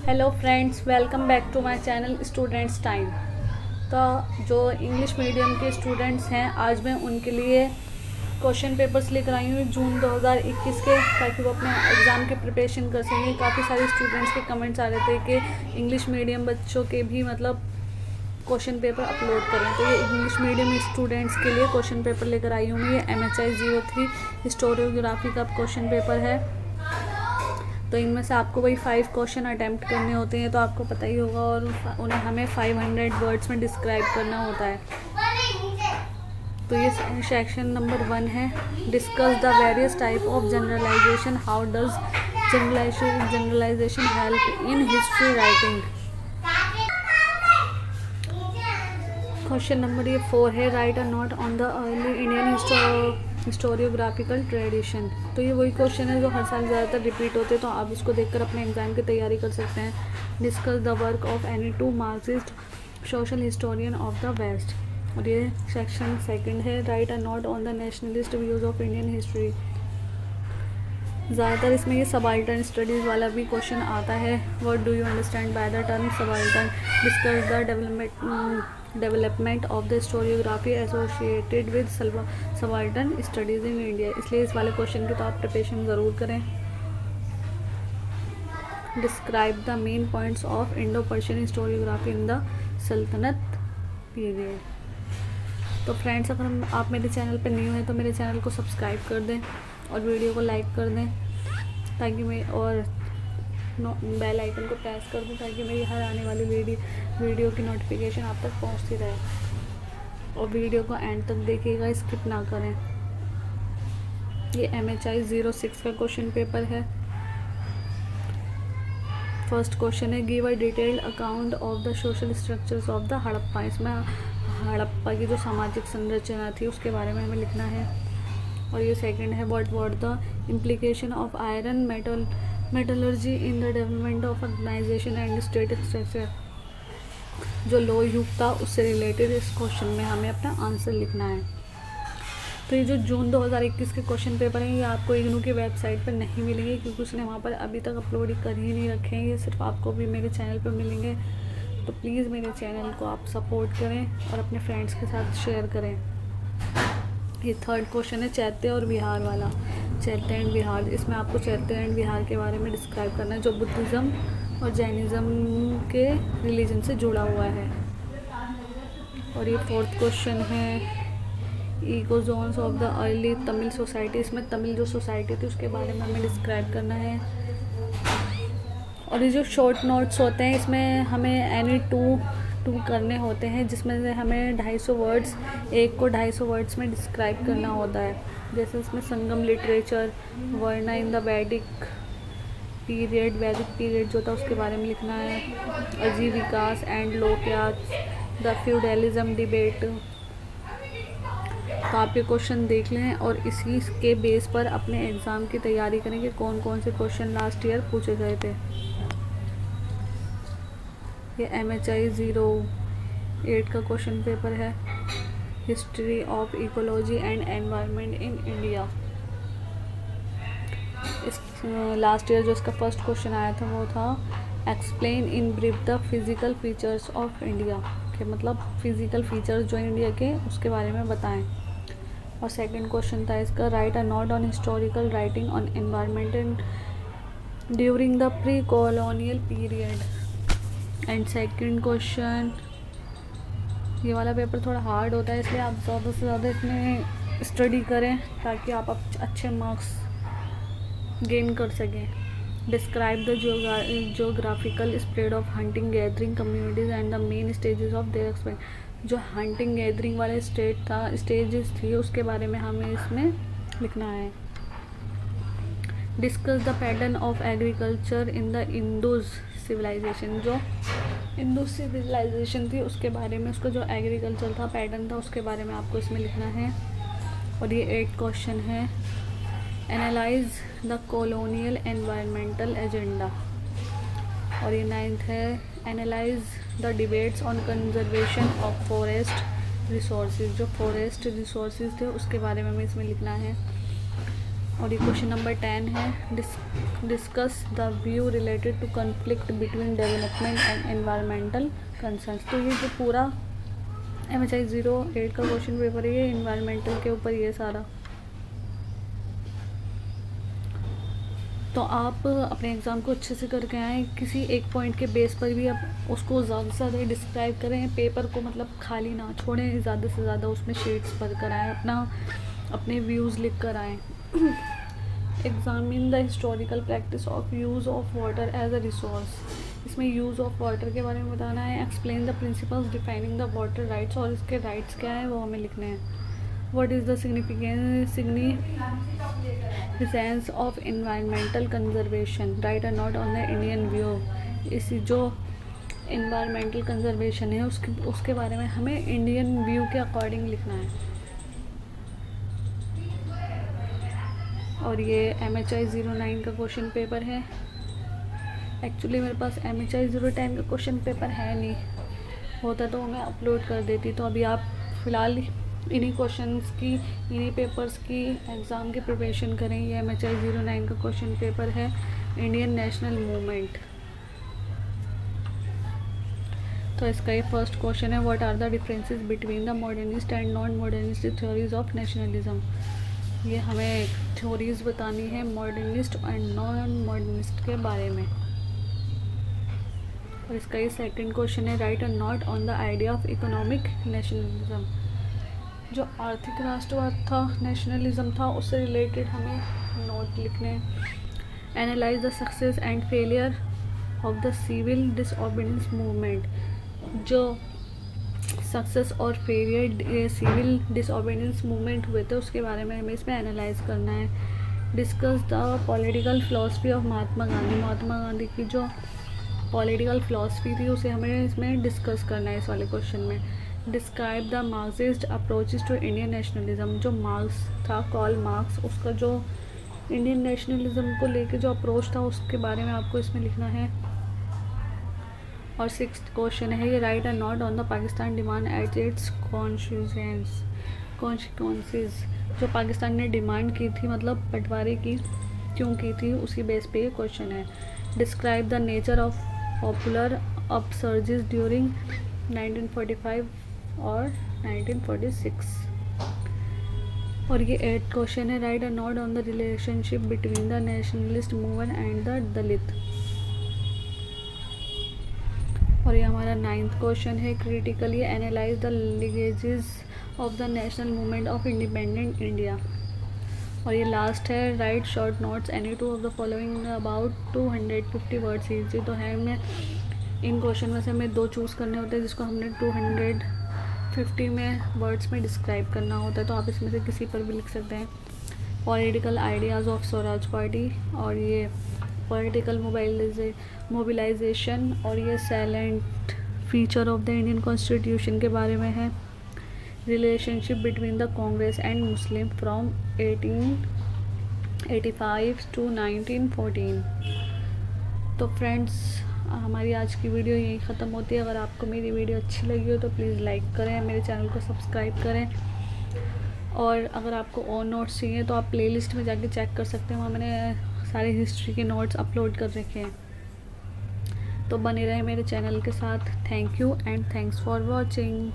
Hello friends, welcome back to my channel students time. तो जो English medium के students हैं, आज मैं उनके लिए क्वेश्चन पेपर्स लेकर आई हूँ जून 2021 के, ताकि वो अपने एग्ज़ाम की प्रिपरेशन कर सकें। काफ़ी सारे स्टूडेंट्स के कमेंट्स आ रहे थे कि इंग्लिश मीडियम बच्चों के भी क्वेश्चन पेपर अपलोड करें। तो ये इंग्लिश मीडियम स्टूडेंट्स के लिए क्वेश्चन पेपर लेकर आई हूँ। ये MHI 03 हिस्टोरियोग्राफी का क्वेश्चन पेपर है। तो इनमें से आपको वही 5 क्वेश्चन अटैम्प्ट करने होते हैं, तो आपको पता ही होगा, और उन्हें हमें 500 वर्ड्स में डिस्क्राइब करना होता है। तो ये सेक्शन नंबर 1 है, discuss the various type of generalisation, how does generalisation help in history writing. Question number ये 4 है, write a note on the early Indian historiographical tradition. तो ये वही क्वेश्चन है जो हर साल ज़्यादातर रिपीट होते हैं, तो आप इसको देखकर अपने एग्जाम की तैयारी कर सकते हैं। Discuss the work of any 2 Marxist social historian of the West. और ये सेक्शन 2 है, write a note on the nationalist views of Indian history. ज़्यादातर इसमें ये सबाल्टर्न स्टडीज़ वाला भी क्वेश्चन आता है। What do you understand by the term subaltern. Discuss the development of the historiography associated with subaltern studies in India. इसलिए इस वाले क्वेश्चन की तो आप प्रिपरेशन ज़रूर करें। Describe the main points of Indo Persian historiography in the सल्तनत period. तो फ्रेंड्स, अगर आप मेरे चैनल पर न्यू हैं तो मेरे चैनल को सब्सक्राइब कर दें और वीडियो को लाइक कर दें, ताकि मैं और बेल आइकन को प्रेस कर दूं, ताकि मेरी हर आने वाली वीडियो की नोटिफिकेशन आप तक पहुंचती रहे। और वीडियो को एंड तक देखिएगा, स्किप ना करें। ये MHI 06 का क्वेश्चन पेपर है। फर्स्ट क्वेश्चन है, give a detailed account of the social structures of the Harappa. इसमें हड़प्पा की जो सामाजिक संरचना थी उसके बारे में हमें लिखना है। और ये सेकंड है, what were the implication of iron metallurgy in the development of organisation and state structure. जो लोह युग था उससे रिलेटेड इस क्वेश्चन में हमें अपना आंसर लिखना है। तो ये जो जून 2021 के क्वेश्चन पेपर हैं, ये आपको इग्नू की वेबसाइट पर नहीं मिलेंगे, क्योंकि उसने वहाँ पर अभी तक अपलोड कर ही नहीं रखे हैं। ये सिर्फ आपको भी मेरे चैनल पर मिलेंगे। तो प्लीज़ मेरे चैनल को आप सपोर्ट करें और अपने फ्रेंड्स के साथ शेयर करें। ये थर्ड क्वेश्चन है, चैत्य और बिहार वाला। चैत्य एंड बिहार, इसमें आपको चैत्य एंड बिहार के बारे में डिस्क्राइब करना है, जो बुद्धिज़्म और जैनिज़्म के रिलीजन से जुड़ा हुआ है। और ये फोर्थ क्वेश्चन है, eco zones of the early Tamil society. इसमें तमिल जो सोसाइटी थी उसके बारे में हमें डिस्क्राइब करना है। और ये जो शॉर्ट नोट्स होते हैं, इसमें हमें एनी टू करने होते हैं, जिसमें से हमें 250 वर्ड्स, एक को 250 वर्ड्स में डिस्क्राइब करना होता है। जैसे इसमें संगम लिटरेचर, वर्ना इन द वैदिक पीरियड जो था उसके बारे में लिखना है। आजीविकास एंड लोकयाज, द फ्यूडलिज्म डिबेट। तो आप ये क्वेश्चन देख लें और इसी के बेस पर अपने एग्ज़ाम की तैयारी करें कि कौन कौन से क्वेश्चन लास्ट ईयर पूछे गए थे। ये MHI 08 का क्वेश्चन पेपर है, history of ecology and environment in India. इस लास्ट ईयर जो इसका फर्स्ट क्वेश्चन आया था वो था, explain in brief the physical features of India. के मतलब फिज़िकल फीचर्स जो इंडिया के उसके बारे में बताएं। और सेकंड क्वेश्चन था इसका, right a note on historical writing on environment during the pre colonial period. And second question, ये वाला पेपर थोड़ा हार्ड होता है, इसलिए आप ज़्यादा से ज़्यादा इसमें स्टडी करें ताकि आप अच्छे मार्क्स गेन कर सकें। Describe the geographical spread of hunting gathering communities and the main stages of their expansion. जो हंटिंग गैदरिंग वाले स्टेजेस थी उसके बारे में हमें इसमें लिखना है। Discuss the pattern of agriculture in the Indus civilisation. जो इंडो सिविलाइजेशन थी उसके बारे में, उसका जो एग्रीकल्चर था, पैटर्न था, उसके बारे में आपको इसमें लिखना है। और ये 8 क्वेश्चन है, analyse the colonial environmental agenda. और ये 9th है, analyse the debates on conservation of forest resources. जो फॉरेस्ट रिसोर्सेज थे उसके बारे में हमें इसमें लिखना है। और ये क्वेश्चन नंबर 10 है, discuss the view related to conflict between development and environmental concerns. तो ये जो पूरा MHI 08 का क्वेश्चन पेपर है ये एनवायरमेंटल के ऊपर ये सारा। तो आप अपने एग्ज़ाम को अच्छे से करके आएँ, किसी एक पॉइंट के बेस पर भी आप उसको ज़्यादा से ज़्यादा डिस्क्राइब करें, पेपर को मतलब खाली ना छोड़ें, ज़्यादा से ज़्यादा उसमें शेड्स भर कर आएँ, अपने व्यूज़ लिख कर आएँ। Examine the historical practice of use of water as a resource. इसमें यूज़ ऑफ वाटर के बारे में बताना है। Explain the principles defining the water rights, और इसके राइट्स क्या है वो हमें लिखने हैं। What is the significance of environmental conservation, write और note on the Indian view. इस जो इन्वायरमेंटल कंजर्वेशन है उसके बारे में हमें इंडियन व्यू के अकॉर्डिंग लिखना है। और ये MHI 09 का क्वेश्चन पेपर है। एक्चुअली मेरे पास MHI 010 का क्वेश्चन पेपर है नहीं, होता तो मैं अपलोड कर देती। तो अभी आप फ़िलहाल इन्हीं क्वेश्चंस की, इन्हीं पेपर्स की एग्ज़ाम की प्रिपरेशन करें। ये MHI 09 का क्वेश्चन पेपर है, इंडियन नेशनल मूवमेंट। तो इसका ये फर्स्ट क्वेश्चन है, what are the differences between the modernist and non modernist theories of nationalism. ये हमें थ्योरीज बतानी है मॉडर्निस्ट एंड नॉन मॉडर्निस्ट के बारे में। और इसका ये सेकंड क्वेश्चन है, राइट और note on the idea of economic nationalism. जो आर्थिक राष्ट्रवाद था, नेशनलिज्म था, उससे रिलेटेड हमें नोट लिखने हैं। Analyse the success and failure of the civil disobedience movement. जो सक्सेस और फेलियर सिविल डिसओबीडियंस मूवमेंट हुए थे उसके बारे में हमें इसमें एनालाइज करना है। Discuss the political philosophy of Mahatma Gandhi. Mahatma Gandhi की जो पॉलिटिकल फ़िलासफ़ी थी उसे हमें इसमें डिस्कस करना है इस वाले क्वेश्चन में। Describe the Marxist approaches to Indian nationalism. जो मार्क्स था, कार्ल मार्क्स, उसका जो इंडियन नेशनलिज्म को लेके जो अप्रोच था उसके बारे में आपको इसमें लिखना है। और सिक्स्थ क्वेश्चन है ये, right and note on the Pakistan demand at its consequences. जो पाकिस्तान ने डिमांड की थी, मतलब बंटवारे की क्यों की थी, उसी बेस पे ये क्वेश्चन है। Describe the nature of popular upsurges during 1945 और 1946। और ये 8th क्वेश्चन है, write and note on the relationship between the nationalist movement and the Dalit. और ये हमारा 9th क्वेश्चन है, critically analyse the legacies of the national movement of independent India. और ये लास्ट है, write short notes any two of the following about 250 words each. तो है मैं इन क्वेश्चन में से हमें 2 चूज़ करने होते हैं जिसको हमने 250 में वर्ड्स में डिस्क्राइब करना होता है। तो आप इसमें से किसी पर भी लिख सकते हैं। Political ideas of Swaraj party, और ये पॉलिटिकल मोबिलाइजेशन, और ये silent feature of the Indian constitution के बारे में है। Relationship between the Congress and Muslim from 1885 to 1914। तो फ्रेंड्स, हमारी आज की वीडियो यहीं ख़त्म होती है। अगर आपको मेरी वीडियो अच्छी लगी हो तो प्लीज़ लाइक करें, मेरे चैनल को सब्सक्राइब करें। और अगर आपको और नोट्स चाहिए तो आप प्लेलिस्ट में जाके चेक कर सकते हैं, वहाँ मैंने सारे हिस्ट्री के नोट्स अपलोड कर रखे हैं। तो बने रहें मेरे चैनल के साथ। Thank you and thanks for watching.